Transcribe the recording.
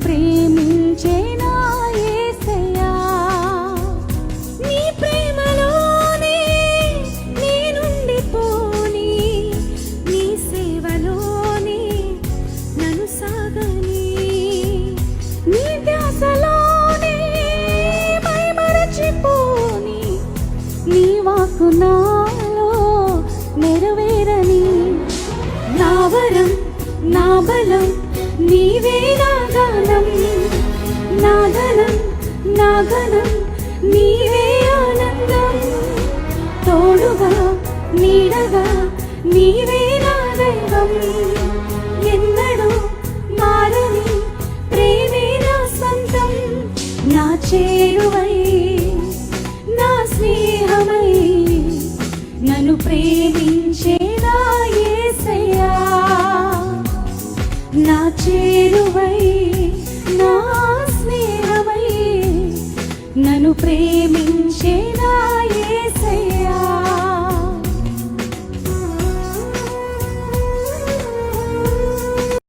ప్రేమించే నా యేసయ్యా. నీ ప్రేమలోనే నేనుండిపోని, నీ సేవలోనే నన్ను సాగని, నీ ధ్యాసలోనే మైమరచిపోని, నీ వాక్కు నాలో నెరవేరని. నా వరం నా బలం నీవే, నా గానం నా ధనం నా ఘనం నీవే ఆనందం. తోడుగా నీడగా నీవే నా దైవం, ఎన్నడూ మారని ప్రేమే నా సొంతం. నా చేరువై నా స్నేహమై నన్ను ప్రేమించే నా యేసయ్యా. నా చేరువై నా స్నేహమై నన్ను ప్రేమించే